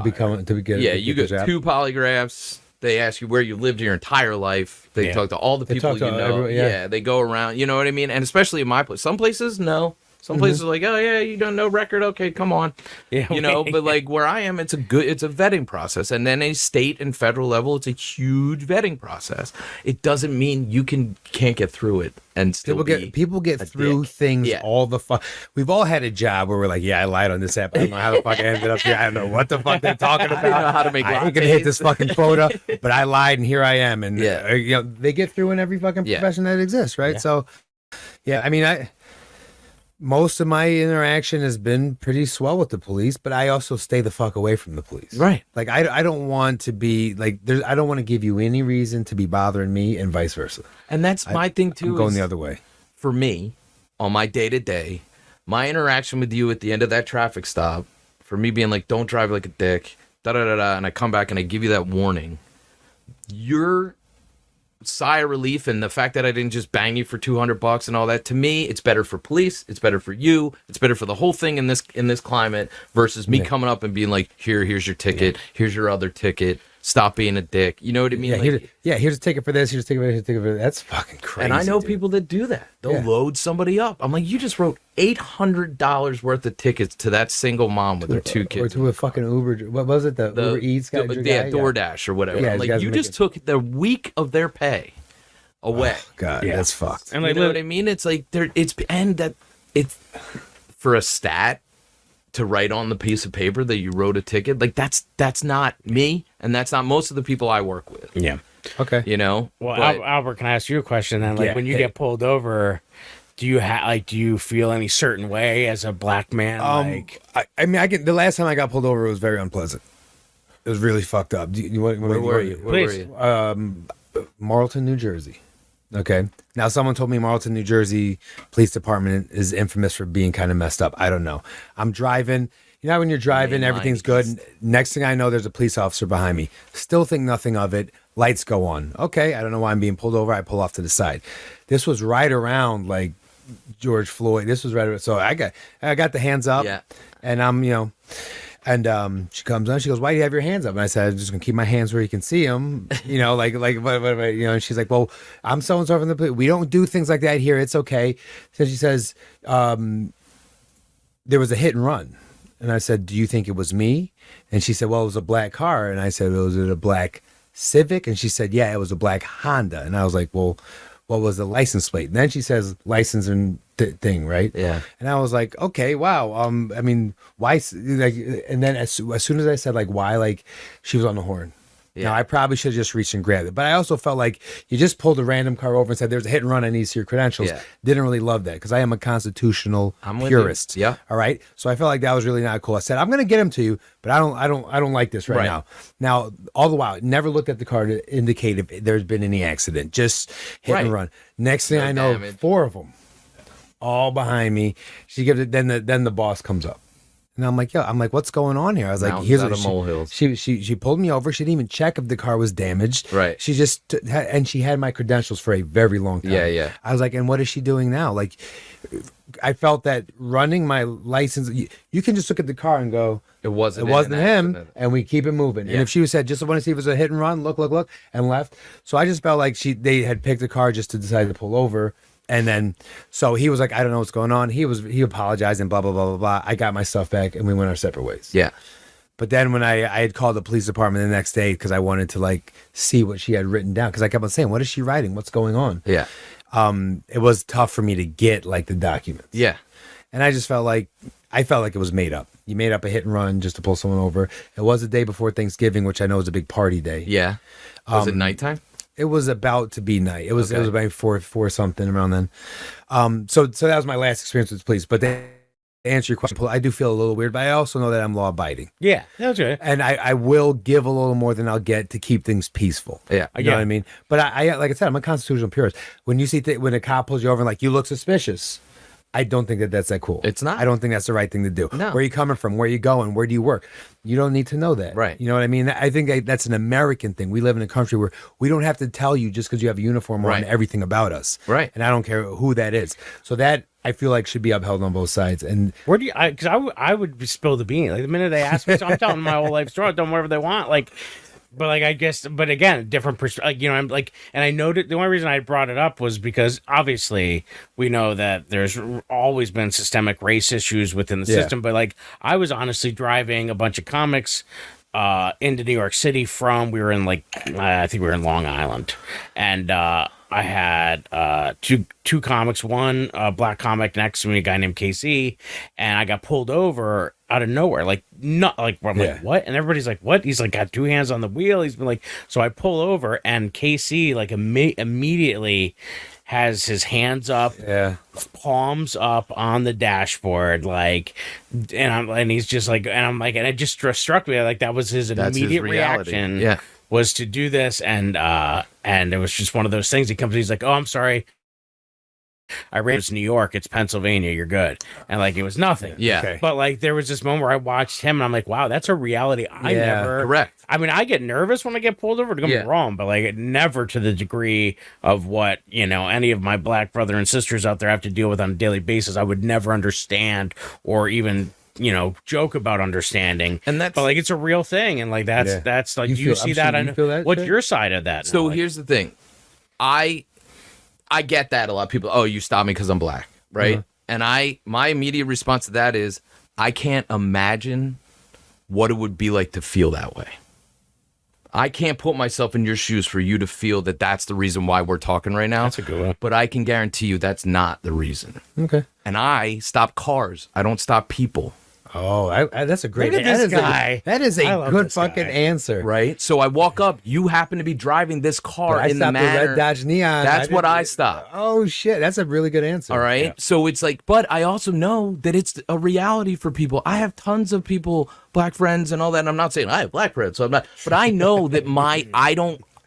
get. Yeah, you get 2 polygraphs. They ask you where you lived your entire life. They talk to all the people you know. They go around. You know what I mean? And especially in my place, some places no. Some places are like, oh yeah, you don't know record. Okay, come on. Yeah, but like where I am, it's a vetting process, and then a state and federal level, it's a huge vetting process. It doesn't mean you can't get through it and still people get through things all the fuck. We've all had a job where we're like, yeah, I lied on this app. I don't know how the fuck I ended up here. I don't know what the fuck they're talking about. I don't know how to make. I ain't gonna hit this fucking quota, but I lied and here I am. And they get through in every fucking profession that exists, right? Yeah. So, I mean, most of my interaction has been pretty swell with the police, but I also stay the fuck away from the police. Right. Like, I don't want to be like, I don't want to give you any reason to be bothering me, and vice versa. And that's my thing too. I'm going the other way. For me, on my day-to-day, my interaction with you at the end of that traffic stop, for me being like, don't drive like a dick, da-da-da-da, and I come back and I give you that warning, your sigh of relief and the fact that I didn't just bang you for $200 and all that, to me, it's better for police, it's better for you, it's better for the whole thing in this climate versus me coming up and being like, here's your ticket, here's your other ticket. Stop being a dick. You know what I mean? Here's a ticket for this. Here's a ticket for this. Here's a ticket for that. That's fucking crazy. And I know dude. people that do that. They'll load somebody up. I'm like, you just wrote $800 worth of tickets to that single mom with her 2 kids. Or to a fucking Uber. What was it? The Uber Eats guy? DoorDash or whatever. Yeah, I'm like, guys you make just it- took the week of their pay away. God, Yeah. that's fucked. And You like, know what I mean? It's like it's for a stat to write on the piece of paper that you wrote a ticket. Like that's not me, and that's not most of the people I work with. yeah. Okay. You know. Well, But- Albert, can I ask you a question then? Like, Yeah. when you get pulled over, do you feel any certain way as a black man? I mean, the last time I got pulled over, it was very unpleasant. It was really fucked up. where were you? Where were Please. you? Marlton, New Jersey. Okay. Now, someone told me Marlton, New Jersey Police Department is infamous for being kind of messed up. I don't know. I'm driving. You know, when you're driving, Main everything's line. good. Next thing I know, there's a police officer behind me. Still think nothing of it. Lights go on. Okay. I don't know why I'm being pulled over. I pull off to the side. This was right around like George Floyd. This was right around. So I got the hands up. Yeah. And and she comes on. She goes, "Why do you have your hands up?" And I said, "I'm just gonna keep my hands where you can see them." And she's like, "Well, I'm so and so from the police. We don't do things like that here. It's okay." So she says, "There was a hit and run," and I said, "Do you think it was me?" And she said, "Well, it was a black car." And I said, "Was it a black Civic?" And she said, "Yeah, it was a black Honda." And I was like, "Well, what was the license plate?" And then she says, "License and thing, right?" Yeah. And I was like, "Okay, wow. I mean, why?" Like, and then as soon as I said like why, like she was on the horn. Yeah. Now I probably should have just reached and grabbed it, but I also felt like you just pulled a random car over and said, "There's a hit and run. I need to see your credentials." Yeah. Didn't really love that because I am a constitutional I'm with you. purist. Yeah. All right. So I felt like that was really not cool. I said, "I'm going to get him to you, but I don't like this right Right. now." Now, all the while, never looked at the car to indicate if there's been any accident. Just hit and Right. run. Next thing No I know, damage. 4 of them, all behind me. She gives it. Then the boss comes up. And I'm like, what's going on here? I was like, Mountains here's out what of molehills. She pulled me over. She didn't even check if the car was damaged. Right. She just and she had my credentials for a very long time. Yeah, yeah. I was like, and what is she doing now? Like, I felt that running my license, you can just look at the car and go, It wasn't him, an accident. and we keep it moving. Yeah. And if she said, just want to see if it was a hit and run, look, and left. So I just felt like they had picked a car just to decide to pull over. And then, so he was like, "I don't know what's going on." He apologized and blah, blah, blah, blah, blah. I got my stuff back and we went our separate ways. Yeah. But then when I had called the police department the next day because I wanted to like see what she had written down because I kept on saying, "What is she writing? What's going on?" Yeah. It was tough for me to get like the documents. Yeah. And I just felt like it was made up. You made up a hit and run just to pull someone over. It was the day before Thanksgiving, which I know is a big party day. Yeah. Was it nighttime? It was about to be night. It was Okay. about four something around then. So that was my last experience with the police. But to answer your question, I do feel a little weird, but I also know that I'm law abiding. Yeah, that's good. And I will give a little more than I'll get to keep things peaceful. Yeah. You know what I mean? But I like I said, I'm a constitutional purist. When you see when a cop pulls you over and like, "You look suspicious," I don't think that's that cool. It's not. I don't think that's the right thing to do. No. Where are you coming from? Where are you going? Where do you work? You don't need to know that. Right. You know what I mean? I think that's an American thing. We live in a country where we don't have to tell you just because you have a uniform on Right. everything about us. Right. And I don't care who that is. So that I feel like should be upheld on both sides. And Where do you? Because I would spill the bean. Like the minute they ask me, so I'm telling them my whole life story. I'm telling them whatever they want. Like, but like I guess, but again, different perspective. Like, you know, I'm like, and I noted the only reason I brought it up was because obviously we know that there's always been systemic race issues within the Yeah. system. But like, I was honestly driving a bunch of comics into New York City we were in like I think we were in Long Island, and I had two comics, one black comic next to me, a guy named KC, and I got pulled over out of nowhere, like not like where I'm Yeah. like, "What?" And everybody's like, "What?" He's like got 2 hands on the wheel. He's been like, so I pull over and KC like immediately has his hands up, yeah. palms up on the dashboard, like, and he's just like, and I'm like, and it just struck me like that was his That's his immediate reality. reaction. Yeah. Was to do this, and it was just one of those things. He comes, he's like, "Oh, I'm sorry, I ran to New York. It's Pennsylvania. You're good." And like it was nothing. Yeah. Okay. But like there was this moment where I watched him, and I'm like, "Wow, that's a reality I Yeah, never." Correct. I mean, I get nervous when I get pulled over. Don't get Yeah. me wrong, but like never to the degree of what any of my black brother and sisters out there have to deal with on a daily basis. I would never understand or even joke about understanding, And that's- but like it's a real thing, and like that's like you see that. I'm sure you feel that what's shit? your side of that? So now? Like, here's the thing. I get that a lot of people, oh, you stopped me because I'm black, right? And my immediate response to that is I can't imagine what it would be like to feel that way. I can't put myself in your shoes for you to feel that that's the reason why we're talking right now. That's a good one. But I can guarantee you that's not the reason. Okay. And I stop cars. I don't stop people. Oh, that's a great. Look at this guy. That is I a love good this fucking guy. answer. Right? So I walk up. You happen to be driving this car But I in the stopped the manner. red Dodge Neon. That's what didn't- I stopped. Oh shit, that's a really good answer. All right. So it's like, but I also know that it's a reality for people. I have tons of people, black friends and all that. And I'm not saying I have black friends, so I'm not, but I know that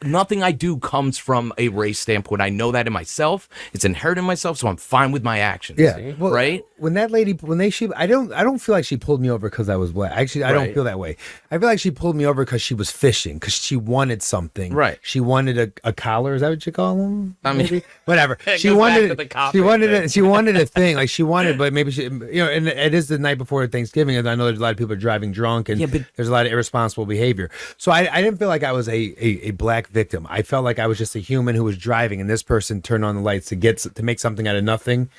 nothing I do comes from a race standpoint. I know that in myself. It's inherent in myself, so I'm fine with my actions. Yeah. Well, right? When that lady, I don't feel like she pulled me over because I was black. Actually, I don't Right. feel that way. I feel like she pulled me over because she was fishing, because she wanted something. Right. She wanted a collar. Is that what you call them? I mean- Maybe? Whatever. It She goes back wanted. to the cop She wanted thing. it. She wanted a thing. Like she wanted, but maybe she. And it is the night before Thanksgiving, and I know there's a lot of people are driving drunk, and Yeah, but- there's a lot of irresponsible behavior. So I didn't feel like I was a black victim. I felt like I was just a human who was driving, and this person turned on the lights to make something out of nothing,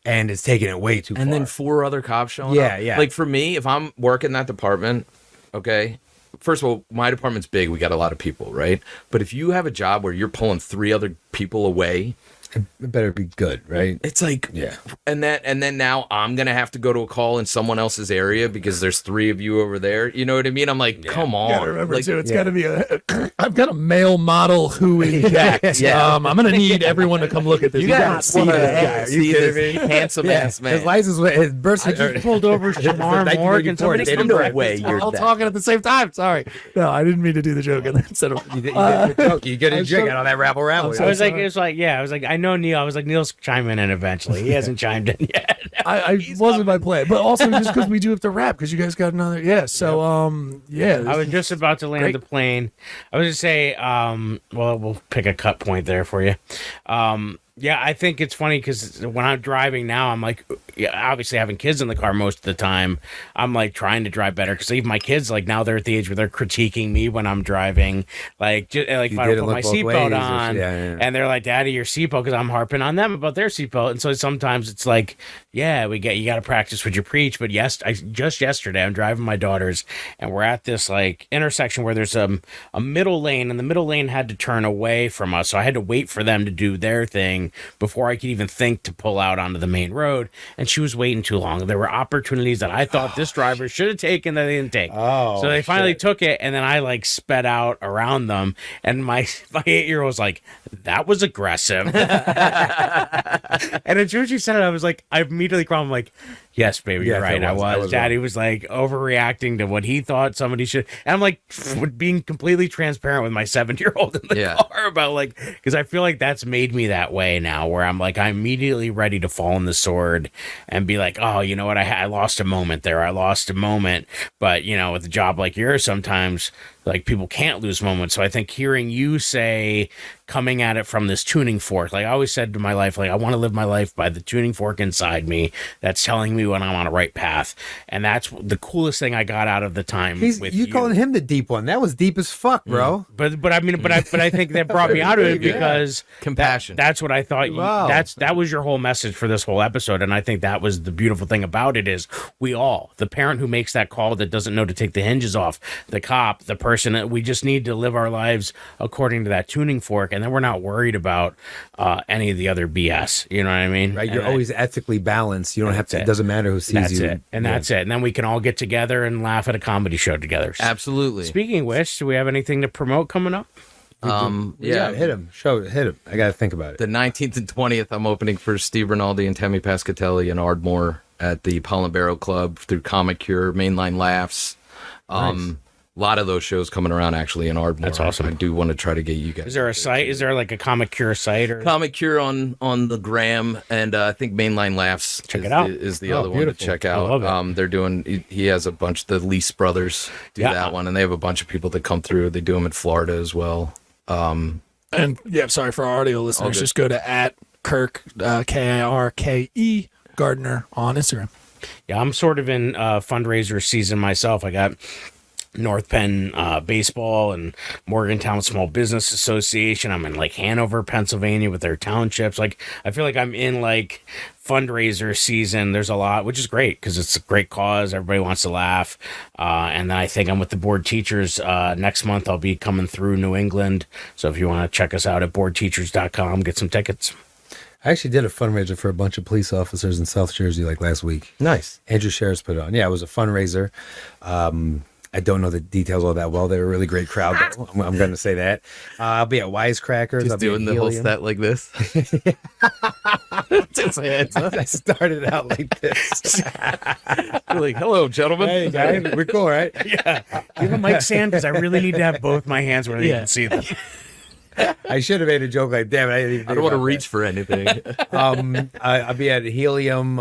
and it's taking it way too far. And then 4 other cops showing Yeah, up. yeah. Like for me, if I'm working that department, okay, first of all, my department's big. We got a lot of people, right? But if you have a job where you're pulling 3 other people away, it better be good, right? it's like, Yeah. and then now I'm gonna have to go to a call in someone else's area because there's 3 of you over there. You know what I mean? I'm like, come on. Gotta remember Like, too, it's yeah. got to be I've got a male model who is jacked. Yeah. I'm gonna need everyone to come look at this. you You gotta gotta see this guy. see kidding this me? handsome ass man. His license, his birth I just pulled over Shamar Morgan. Somebody date come of to birth. way you're All that. talking at the same time. Sorry. No, I didn't mean to do the joke instead of. You did a joke. You get a I'm jig so- out of that rabble. I was like, I was like, I know Neil. I was like, Neil's chiming in eventually. He hasn't chimed in yet. I wasn't my plan, but also just because we do have to wrap because you guys got another. Yeah. So yeah. I was just about to land Great. the plane. I was gonna say, well, we'll pick a cut point there for you. Yeah, I think it's funny because when I'm driving now, I'm like, obviously having kids in the car most of the time, I'm like trying to drive better because even my kids, like now they're at the age where they're critiquing me when I'm driving, like if I didn't don't put my look both ways seatbelt or on, yeah. and they're like, "Daddy, your seatbelt," because I'm harping on them about their seatbelt, and so sometimes it's like, yeah, you got to practice what you preach. But just yesterday, I'm driving my daughters, and we're at this like intersection where there's a middle lane, and the middle lane had to turn away from us, so I had to wait for them to do their thing before I could even think to pull out onto the main road. And she was waiting too long. There were opportunities that I thought this driver should have taken that they didn't take. So they finally took it, and then I like sped out around them, and my 8-year-old was like, "That was aggressive." And as soon as she said it, I was like, I immediately called him like, "Yes, baby, you're Yes, right. I was. was Daddy was like overreacting to what he thought somebody should." And I'm like being completely transparent with my 7-year-old in the Yeah. car about like, because I feel like that's made me that way now, where I'm like, I'm immediately ready to fall on the sword and be like, oh, you know what? I lost a moment there. I lost a moment. But, you know, with a job like yours, sometimes like people can't lose moments. So I think hearing you say, coming at it from this tuning fork, like I always said to my life, like I want to live my life by the tuning fork inside me that's telling me when I'm on a right path. And that's the coolest thing I got out of the time with you. You calling him the deep one? That was deep as fuck, bro. But I mean, but I think that brought me out of it because Compassion. that's what I thought. Wow. That was your whole message for this whole episode, and I think that was the beautiful thing about it is the parent who makes that call that doesn't know to take the hinges off, the cop, the person that we just need to live our lives according to that tuning fork, and then we're not worried about any of the other BS. You know what I mean? Right? You're And always ethically balanced. You don't have to. it. It doesn't matter who sees that's you. it, and that's it, and then we can all get together and laugh at a comedy show together. Absolutely. Speaking of which, do we have anything to promote coming up? Yeah, hit him. Hit him. I got to think about it. The 19th and 20th, I'm opening for Steve Rinaldi and Tammy Pescatelli in Ardmore at the Pollen Barrel Club through Comic Cure, Mainline Laughs. A lot of those shows coming around actually in Ardmore. That's awesome. I do want to try to get you guys. Is there a site? Is there like a Comic Cure site or? Comic Cure on the gram, and I think Mainline Laughs Check it out. is the Oh, other one to beautiful. check I love out. it. They're doing. He has a bunch. The Lease brothers do Yeah. that one, and they have a bunch of people that come through. They do them in Florida as well. And yeah, sorry for our audio listeners. good. Just go to @Kirke Kirke Gardner on Instagram. Yeah, I'm sort of in fundraiser season myself. I got North Penn baseball and Morgantown Small Business Association. I'm in like Hanover, Pennsylvania with their townships. Like I feel like I'm in like fundraiser season. There's a lot, which is great because it's a great cause. Everybody wants to laugh. And then I think I'm with the board teachers next month. I'll be coming through New England. So if you want to check us out at boardteachers.com, get some tickets. I actually did a fundraiser for a bunch of police officers in South Jersey like last week. Nice. Andrew Sheriff's put it on. Yeah, it was a fundraiser. I don't know the details all that well. They were a really great crowd, though. I'm going to say that. I'll be at Wisecrackers. Just I'll be doing at the whole Helium. set like this. I started out like this. You're like, hello, gentlemen. Hey, guys, we're cool, right? Yeah. Give a mic stand because I really need to have both my hands where they can see them. I should have made a joke like, damn it, I didn't even I think don't want to about reach for anything. that. I'll be at Helium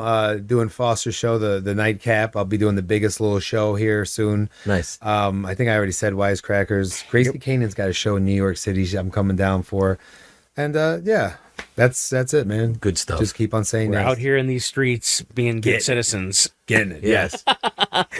doing Foster's show, the nightcap. I'll be doing the biggest little show here soon. Nice. I think I already said Wisecrackers. Gracie Canaan's got a show in New York City I'm coming down for. And yeah, that's it, man. Good stuff. Just keep on saying We're yes. out here in these streets being good citizens. Getting it. Yes.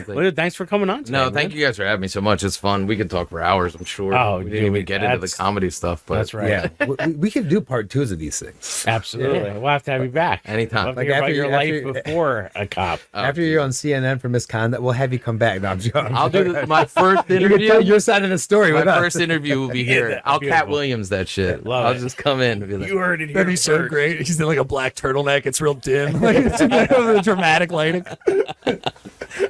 Well, thanks for coming on today, No, man. thank you guys for having me so much. It's fun. We could talk for hours, I'm sure. Oh, we didn't even dude, get into the that's- comedy stuff, but That's right. Yeah. We can do part 2s of these things. Absolutely. We'll have to have you back. Anytime. Love to Like hear about after your you- life after- before a cop. After you're on CNN for misconduct, we'll have you come back. No, I'm joking. I'll do my first You can interview. tell your side of the story My with us. first interview will be here. that. I'll Cat Beautiful. Williams that shit. Love I'll it. just come in and be like, You heard it here That'd be so first. great. He's in like a black turtleneck. It's real dim. Like it's the dramatic lighting.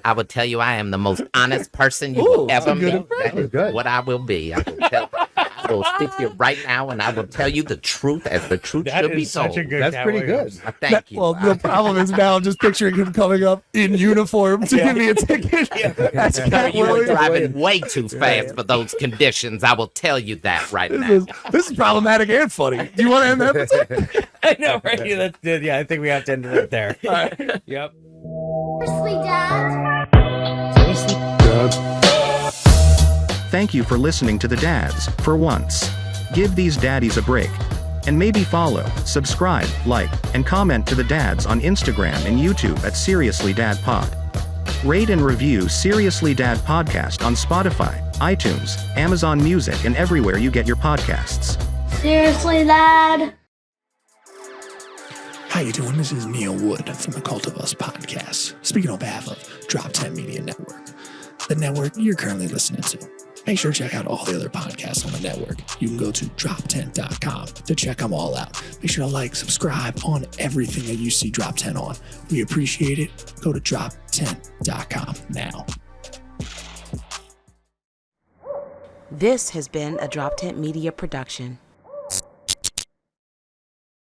I will tell you I am the most honest person you Ooh, will ever that's a good meet. impression. That is Good. what I will be. I will sit here right now and I will tell you the truth as the truth That should be is such told. a good That's Cat pretty Williams. good. Thank you. Well, the problem is now I'm just picturing him coming up in uniform to give me a ticket. That's Cat You are Williams. driving way too fast for those conditions. I will tell you that right now. This is problematic and funny. Do you want to end the episode? I know, right? Yeah, that's good. Yeah, I think we have to end it there. Yep. Seriously, Dad? Thank you for listening to the Dads, for once. Give these daddies a break. And maybe follow, subscribe, like, and comment to the Dads on Instagram and YouTube at Seriously Dad Pod. Rate and review Seriously Dad Podcast on Spotify, iTunes, Amazon Music, and everywhere you get your podcasts. Seriously, Dad? How you doing? This is Neil Wood from the Cult of Us podcast, speaking on behalf of Drop 10 Media Network, the network you're currently listening to. Make sure to check out all the other podcasts on the network. You can go to drop10.com to check them all out. Make sure to like, subscribe on everything that you see Drop 10 on. We appreciate it. Go to drop10.com now. This has been a Drop Tent Media production.